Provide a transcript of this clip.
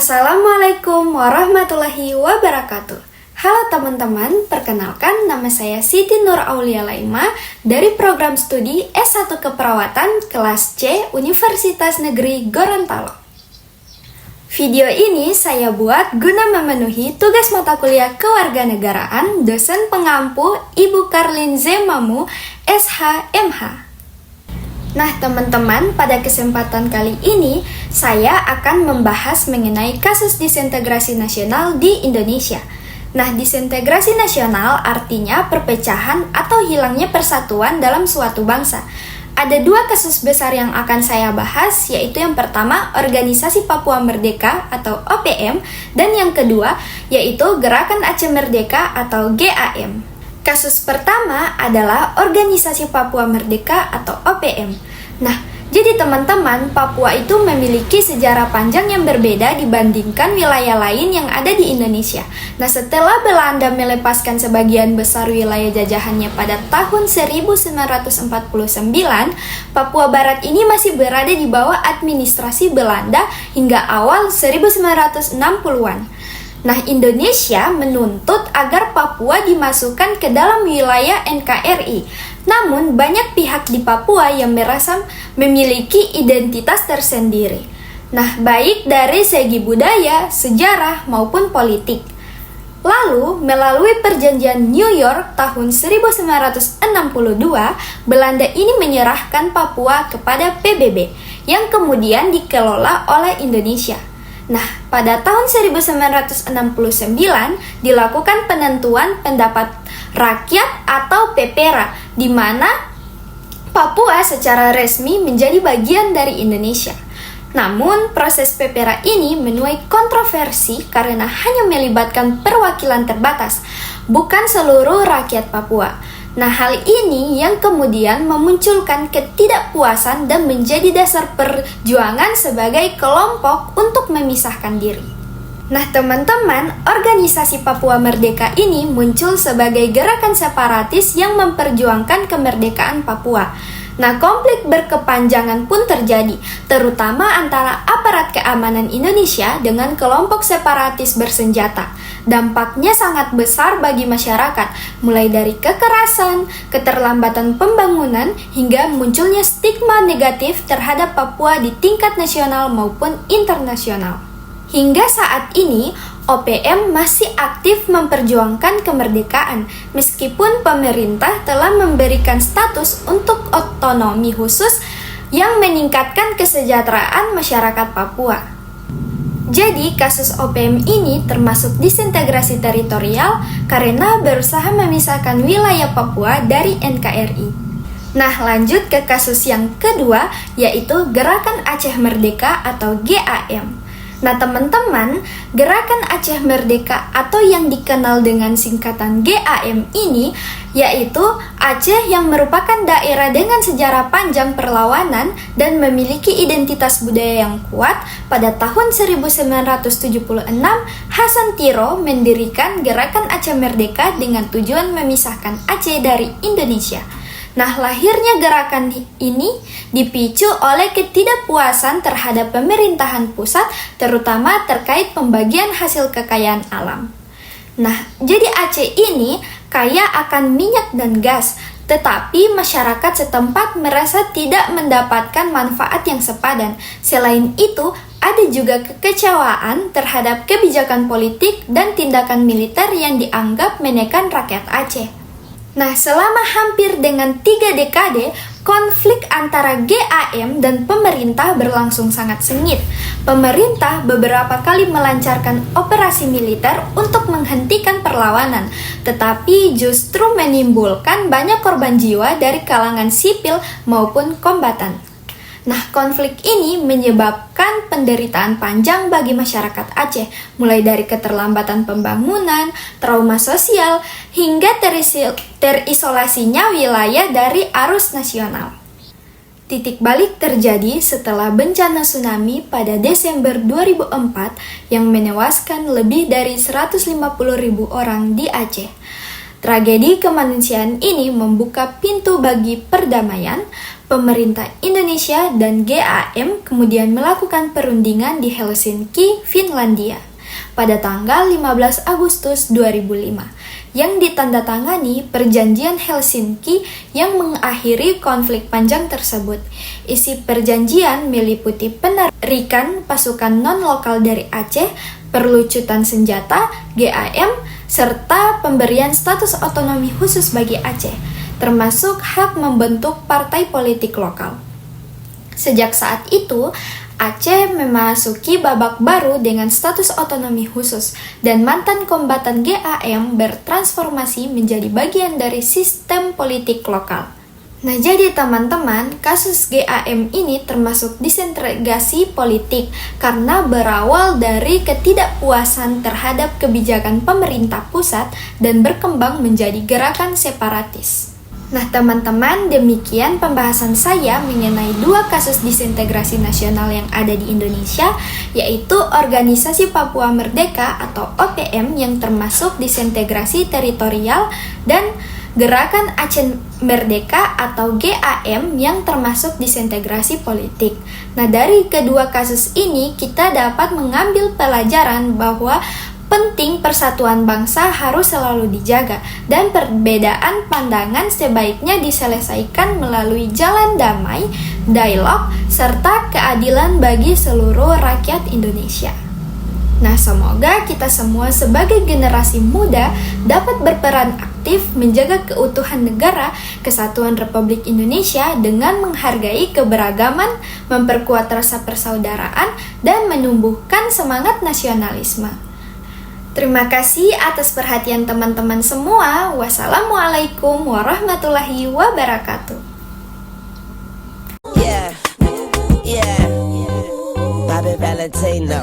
Assalamualaikum warahmatullahi wabarakatuh. Halo teman-teman, perkenalkan nama saya Siti Nur Aulia Laima dari program studi S1 Keperawatan kelas C Universitas Negeri Gorontalo. Video ini saya buat guna memenuhi tugas mata kuliah kewarganegaraan dosen pengampu Ibu Karlin Zemamu, SH.MH. Nah teman-teman, pada kesempatan kali ini saya akan membahas mengenai kasus disintegrasi nasional di Indonesia. Nah, disintegrasi nasional artinya perpecahan atau hilangnya persatuan dalam suatu bangsa. Ada dua kasus besar yang akan saya bahas, yaitu yang pertama Organisasi Papua Merdeka atau OPM, dan yang kedua yaitu Gerakan Aceh Merdeka atau GAM. Kasus pertama adalah Organisasi Papua Merdeka atau OPM. Nah, jadi teman-teman, Papua itu memiliki sejarah panjang yang berbeda dibandingkan wilayah lain yang ada di Indonesia. Nah, setelah Belanda melepaskan sebagian besar wilayah jajahannya pada tahun 1949, Papua Barat ini masih berada di bawah administrasi Belanda hingga awal 1960-an. Nah, Indonesia menuntut agar Papua dimasukkan ke dalam wilayah NKRI. Namun, banyak pihak di Papua yang merasa memiliki identitas tersendiri. Nah, baik dari segi budaya, sejarah, maupun politik. Lalu, melalui perjanjian New York tahun 1962, Belanda ini menyerahkan Papua kepada PBB, yang kemudian dikelola oleh Indonesia. Nah, pada tahun 1969 dilakukan penentuan pendapat rakyat atau PEPERA, di mana Papua secara resmi menjadi bagian dari Indonesia. Namun, proses PEPERA ini menuai kontroversi karena hanya melibatkan perwakilan terbatas, bukan seluruh rakyat Papua. Nah, hal ini yang kemudian memunculkan ketidakpuasan dan menjadi dasar perjuangan sebagai kelompok untuk memisahkan diri. Nah, teman-teman, Organisasi Papua Merdeka ini muncul sebagai gerakan separatis yang memperjuangkan kemerdekaan Papua. Nah, konflik berkepanjangan pun terjadi, terutama antara aparat keamanan Indonesia dengan kelompok separatis bersenjata. Dampaknya sangat besar bagi masyarakat, mulai dari kekerasan, keterlambatan pembangunan, hingga munculnya stigma negatif terhadap Papua di tingkat nasional maupun internasional. Hingga saat ini, OPM masih aktif memperjuangkan kemerdekaan, meskipun pemerintah telah memberikan status untuk otonomi khusus yang meningkatkan kesejahteraan masyarakat Papua. Jadi, kasus OPM ini termasuk disintegrasi teritorial karena berusaha memisahkan wilayah Papua dari NKRI. Nah, lanjut ke kasus yang kedua, yaitu Gerakan Aceh Merdeka atau GAM. Nah, teman-teman, Gerakan Aceh Merdeka atau yang dikenal dengan singkatan GAM ini yaitu Aceh yang merupakan daerah dengan sejarah panjang perlawanan dan memiliki identitas budaya yang kuat. Pada tahun 1976, Hasan Tiro mendirikan Gerakan Aceh Merdeka dengan tujuan memisahkan Aceh dari Indonesia. Nah, lahirnya gerakan ini dipicu oleh ketidakpuasan terhadap pemerintahan pusat, terutama terkait pembagian hasil kekayaan alam. Nah, jadi Aceh ini kaya akan minyak dan gas, tetapi masyarakat setempat merasa tidak mendapatkan manfaat yang sepadan. Selain itu, ada juga kekecewaan terhadap kebijakan politik dan tindakan militer yang dianggap menekan rakyat Aceh. Nah, selama hampir dengan 3 dekade, konflik antara GAM dan pemerintah berlangsung sangat sengit. Pemerintah beberapa kali melancarkan operasi militer untuk menghentikan perlawanan, tetapi justru menimbulkan banyak korban jiwa dari kalangan sipil maupun kombatan. Nah, konflik ini menyebabkan penderitaan panjang bagi masyarakat Aceh, mulai dari keterlambatan pembangunan, trauma sosial, hingga terisolasinya wilayah dari arus nasional. Titik balik terjadi setelah bencana tsunami pada Desember 2004 yang menewaskan lebih dari 150.000 orang di Aceh. Tragedi kemanusiaan ini membuka pintu bagi perdamaian. Pemerintah Indonesia dan GAM kemudian melakukan perundingan di Helsinki, Finlandia pada tanggal 15 Agustus 2005 yang ditandatangani Perjanjian Helsinki yang mengakhiri konflik panjang tersebut. Isi perjanjian meliputi penarikan pasukan non-lokal dari Aceh, perlucutan senjata, GAM, serta pemberian status otonomi khusus bagi Aceh, termasuk hak membentuk partai politik lokal. Sejak saat itu, Aceh memasuki babak baru dengan status otonomi khusus dan mantan kombatan GAM bertransformasi menjadi bagian dari sistem politik lokal. Nah, jadi teman-teman, kasus GAM ini termasuk disintegrasi politik karena berawal dari ketidakpuasan terhadap kebijakan pemerintah pusat dan berkembang menjadi gerakan separatis. Nah, teman-teman, demikian pembahasan saya mengenai dua kasus disintegrasi nasional yang ada di Indonesia, yaitu Organisasi Papua Merdeka atau OPM yang termasuk disintegrasi teritorial dan Gerakan Aceh Merdeka atau GAM yang termasuk disintegrasi politik. Nah, dari kedua kasus ini kita dapat mengambil pelajaran bahwa penting persatuan bangsa harus selalu dijaga dan perbedaan pandangan sebaiknya diselesaikan melalui jalan damai, dialog, serta keadilan bagi seluruh rakyat Indonesia. Nah, semoga kita semua sebagai generasi muda dapat berperan aktif menjaga keutuhan negara kesatuan Republik Indonesia dengan menghargai keberagaman, memperkuat rasa persaudaraan, dan menumbuhkan semangat nasionalisme. Terima kasih atas perhatian teman-teman semua. Wassalamualaikum warahmatullahi wabarakatuh. Bobby Valentino.